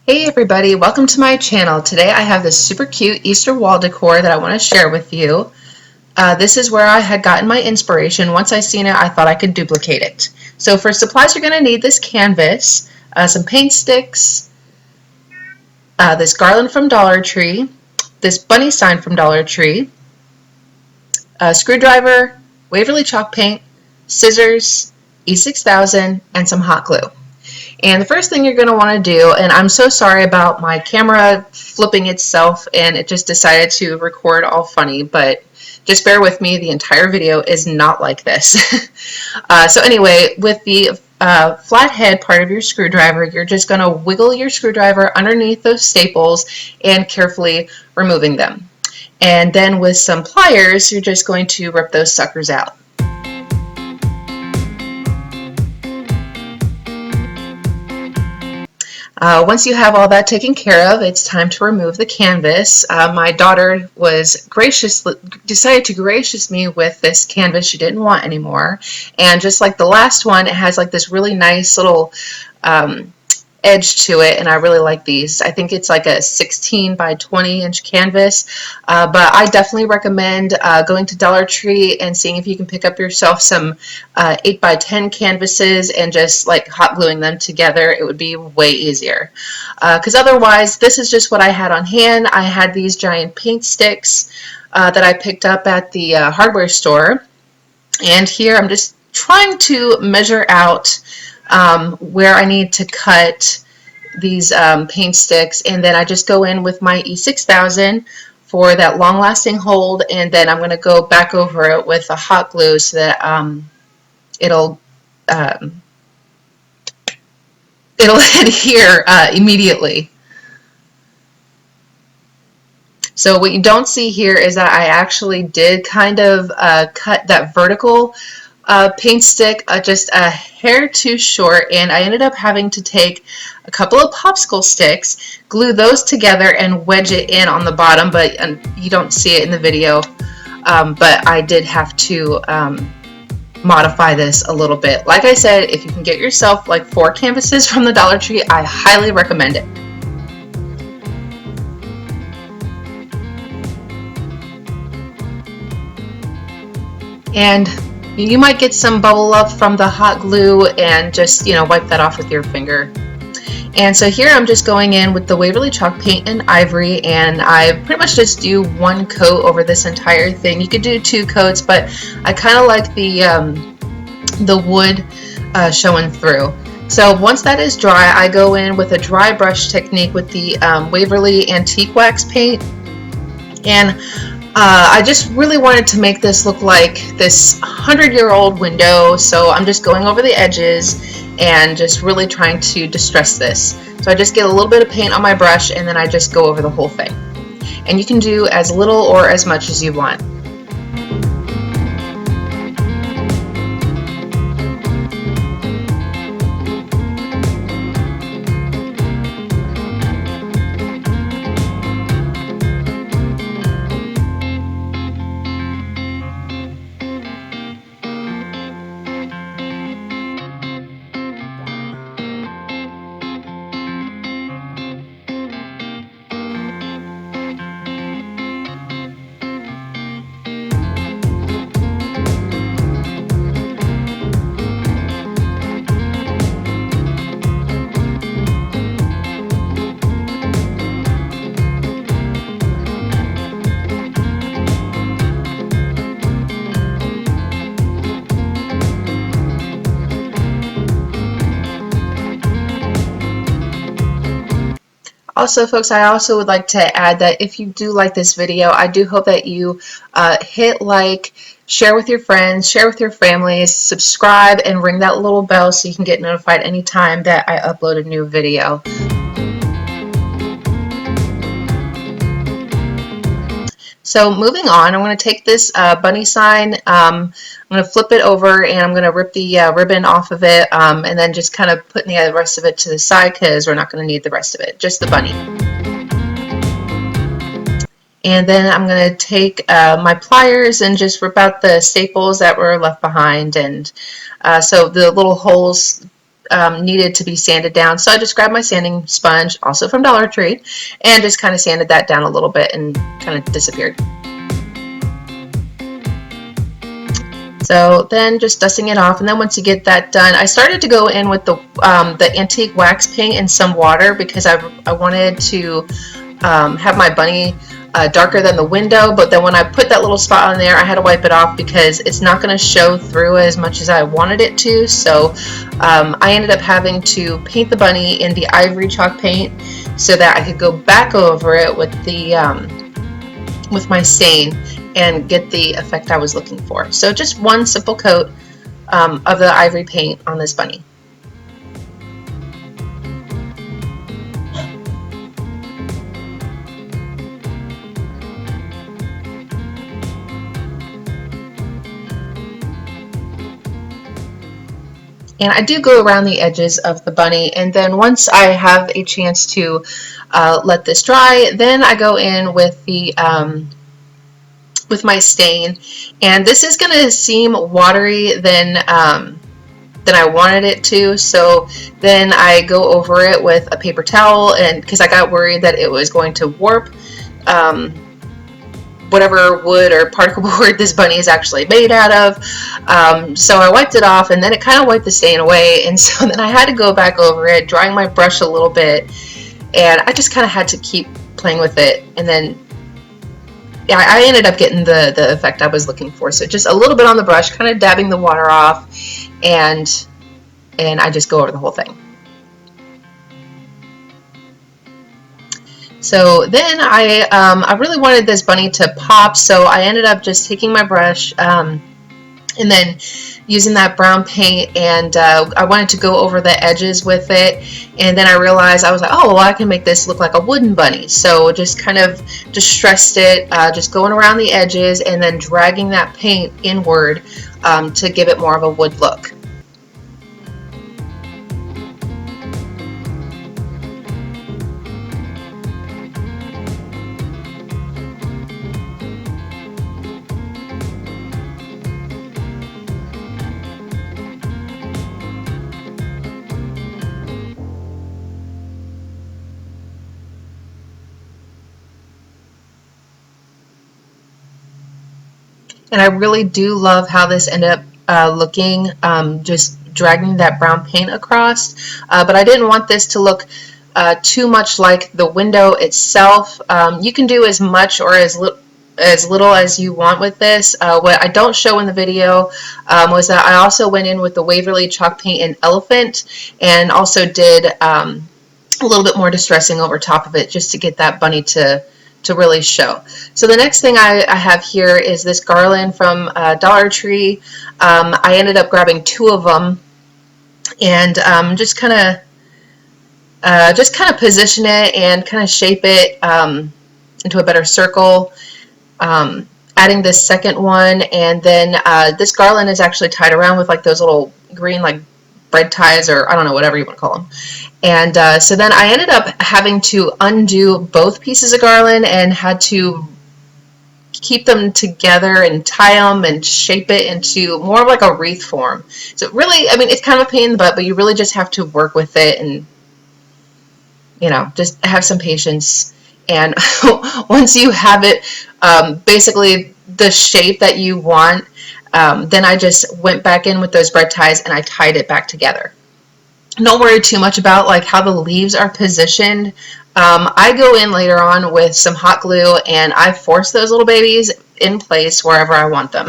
Hey everybody, welcome to my channel. Today I have this super cute Easter wall decor that I want to share with you. This is where I had gotten my inspiration. Once I seen it, I thought I could duplicate it. So for supplies, you're going to need this canvas, some paint sticks, this garland from Dollar Tree, this bunny sign from Dollar Tree, a screwdriver, Waverly chalk paint, scissors, E6000, and some hot glue. And the first thing you're going to want to do, and I'm so sorry about my camera flipping itself and it just decided to record all funny, but just bear with me, the entire video is not like this. So anyway, with the flat head part of your screwdriver, you're just going to wiggle your screwdriver underneath those staples and carefully removing them. And then with some pliers, you're just going to rip those suckers out. Once you have all that taken care of, it's time to remove the canvas. My daughter was decided to gracious me with this canvas she didn't want anymore. And just like the last one, it has like this really nice little edge to it, and I really like these. I think it's like a 16 by 20 inch canvas, but I definitely recommend going to Dollar Tree and seeing if you can pick up yourself some 8 by 10 canvases and just like hot gluing them together. It would be way easier, because otherwise this is just what I had on hand. I had these giant paint sticks that I picked up at the hardware store, and here I'm just trying to measure out where I need to cut these paint sticks, and then I just go in with my E6000 for that long-lasting hold, and then I'm going to go back over it with a hot glue so that it'll adhere immediately. So what you don't see here is that I actually did kind of cut that vertical paint stick just a hair too short, and I ended up having to take a couple of popsicle sticks, glue those together, and wedge it in on the bottom, but you don't see it in the video, but I did have to modify this a little bit. Like I said, if you can get yourself like 4 canvases from the Dollar Tree, I highly recommend it. And you might get some bubble up from the hot glue, and just, wipe that off with your finger. And so here I'm just going in with the Waverly chalk paint and Ivory, and I pretty much just do 1 coat over this entire thing. You could do 2 coats, but I kind of like the wood showing through. So once that is dry, I go in with a dry brush technique with the Waverly antique wax paint, and I just really wanted to make this look like this 100-year-old window, so I'm just going over the edges and just really trying to distress this. So I just get a little bit of paint on my brush, and then I just go over the whole thing. And you can do as little or as much as you want. Also, folks, I also would like to add that if you do like this video, I do hope that you hit like, share with your friends, share with your families, subscribe, and ring that little bell so you can get notified anytime that I upload a new video. So moving on, I'm going to take this bunny sign, I'm going to flip it over, and I'm going to rip the ribbon off of it, and then just kind of putting the rest of it to the side because we're not going to need the rest of it, just the bunny. And then I'm going to take my pliers and just rip out the staples that were left behind, and so the little holes needed to be sanded down. So I just grabbed my sanding sponge, also from Dollar Tree, and just kind of sanded that down a little bit and kind of disappeared. So then just dusting it off, and then once you get that done, I started to go in with the antique wax paint in some water because I wanted to have my bunny darker than the window, but then when I put that little spot on there, I had to wipe it off because it's not going to show through as much as I wanted it to. So I ended up having to paint the bunny in the Ivory chalk paint so that I could go back over it with the with my stain and get the effect I was looking for. So just one simple coat of the Ivory paint on this bunny. And I do go around the edges of the bunny, and then once I have a chance to let this dry, then I go in with the with my stain, and this is going to seem watery than I wanted it to, so then I go over it with a paper towel, and because I got worried that it was going to warp whatever wood or particle board this bunny is actually made out of. So I wiped it off, and then it kind of wiped the stain away, and so then I had to go back over it, drying my brush a little bit, and I just kind of had to keep playing with it, and then yeah, I ended up getting the effect I was looking for. So just a little bit on the brush, kind of dabbing the water off, and I just go over the whole thing. So then I really wanted this bunny to pop, so I ended up just taking my brush and then using that brown paint, and I wanted to go over the edges with it, and then I realized, I was like, oh, well, I can make this look like a wooden bunny. So just kind of distressed it, just going around the edges and then dragging that paint inward to give it more of a wood look. And I really do love how this ended up looking, just dragging that brown paint across. But I didn't want this to look too much like the window itself. You can do as much or as little as you want with this. What I don't show in the video was that I also went in with the Waverly chalk paint in Elephant, and also did a little bit more distressing over top of it just to get that bunny to really show. So the next thing I have here is this Garland from Dollar Tree. I ended up grabbing 2 of them, and just kind of position it and kind of shape it into a better circle. Adding this second one, and then this Garland is actually tied around with like those little green like bread ties, or I don't know, whatever you want to call them. And so then I ended up having to undo both pieces of Garland and had to keep them together and tie them and shape it into more of like a wreath form. So really, I mean, it's kind of a pain in the butt, but you really just have to work with it and, you know, just have some patience. And once you have it basically the shape that you want, then I just went back in with those bread ties and I tied it back together. Don't worry too much about like how the leaves are positioned. I go in later on with some hot glue and I force those little babies in place wherever I want them.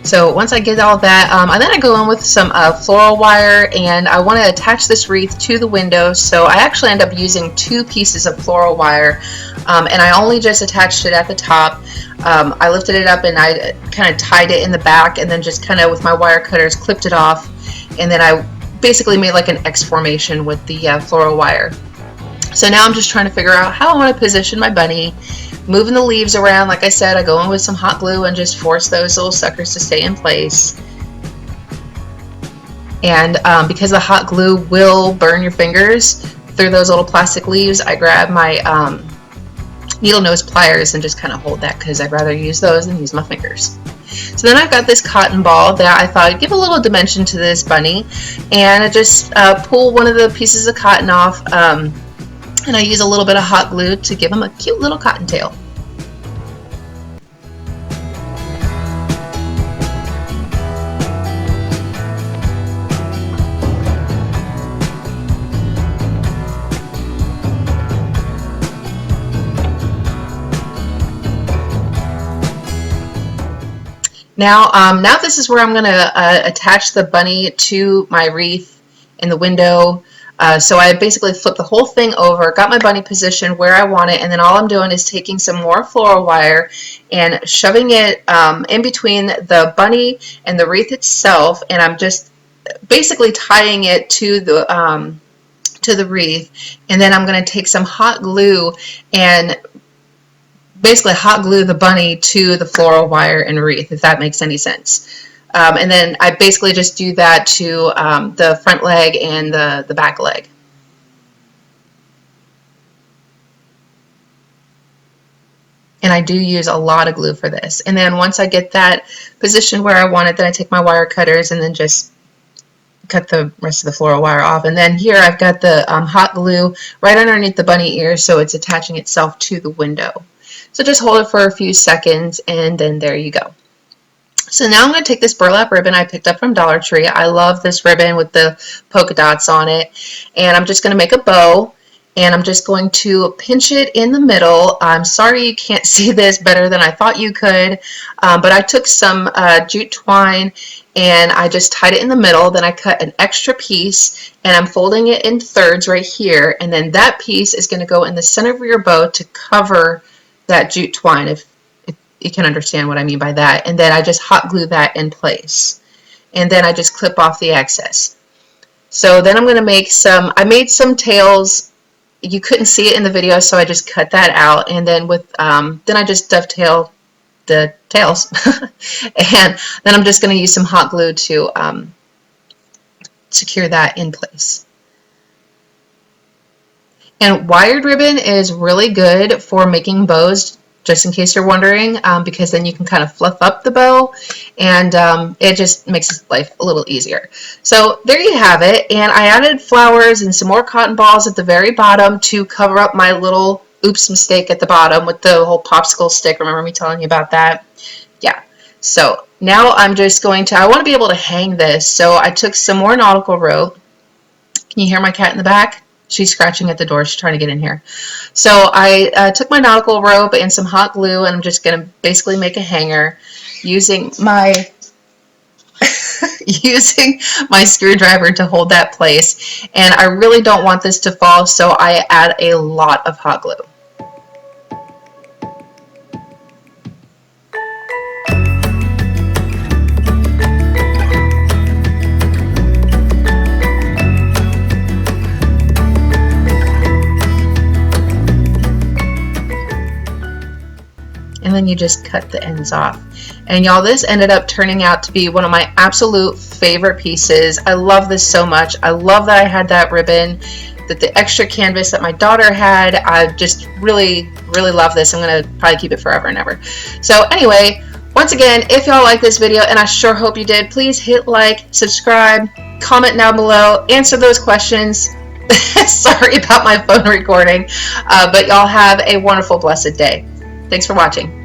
So once I get all that, and then I go in with some floral wire, and I want to attach this wreath to the window. So I actually end up using 2 pieces of floral wire, and I only just attached it at the top. I lifted it up and I kind of tied it in the back, and then just kind of with my wire cutters clipped it off, and then I basically made like an X formation with the floral wire. So now I'm just trying to figure out how I want to position my bunny, moving the leaves around. Like I said, I go in with some hot glue and just force those little suckers to stay in place. And because the hot glue will burn your fingers through those little plastic leaves, I grab my needle nose pliers and just kind of hold that, because I'd rather use those than use my fingers. So then I've got this cotton ball that I thought I'd give a little dimension to this bunny, and I just pull one of the pieces of cotton off, and I use a little bit of hot glue to give him a cute little cottontail. Now this is where I'm going to attach the bunny to my wreath in the window. So I basically flipped the whole thing over, got my bunny positioned where I want it, and then all I'm doing is taking some more floral wire and shoving it in between the bunny and the wreath itself, and I'm just basically tying it to the wreath, and then I'm going to take some hot glue and basically hot glue the bunny to the floral wire and wreath, if that makes any sense. And then I basically just do that to the front leg and the back leg. And I do use a lot of glue for this. And then once I get that positioned where I want it, then I take my wire cutters and then just cut the rest of the floral wire off. And then here I've got the hot glue right underneath the bunny ear, so it's attaching itself to the window. So just hold it for a few seconds, and then there you go. So now I'm going to take this burlap ribbon I picked up from Dollar Tree. I love this ribbon with the polka dots on it. And I'm just going to make a bow, and I'm just going to pinch it in the middle. I'm sorry you can't see this better than I thought you could, but I took some jute twine and I just tied it in the middle. Then I cut an extra piece, and I'm folding it in thirds right here, and then that piece is going to go in the center of your bow to cover that jute twine, if you can understand what I mean by that. And then I just hot glue that in place, and then I just clip off the excess. So then I'm going to make I made some tails. You couldn't see it in the video, so I just cut that out, and then with then I just dovetail the tails and then I'm just going to use some hot glue to secure that in place. And wired ribbon is really good for making bows, just in case you're wondering, because then you can kind of fluff up the bow, and it just makes life a little easier. So there you have it, and I added flowers and some more cotton balls at the very bottom to cover up my little oops mistake at the bottom with the whole popsicle stick. Remember me telling you about that? Yeah. So now I'm just going to, I want to be able to hang this, so I took some more nautical rope. Can you hear my cat in the back? She's scratching at the door. She's trying to get in here. So I took my nautical rope and some hot glue, and I'm just going to basically make a hanger using my screwdriver to hold that place. And I really don't want this to fall, so I add a lot of hot glue. And then you just cut the ends off. And y'all, this ended up turning out to be one of my absolute favorite pieces. I love this so much. I love that I had that ribbon, that the extra canvas that my daughter had. I just really, really love this. I'm going to probably keep it forever and ever. So anyway, once again, if y'all like this video, and I sure hope you did, please hit like, subscribe, comment down below, answer those questions. Sorry about my phone recording, but y'all have a wonderful, blessed day. Thanks for watching.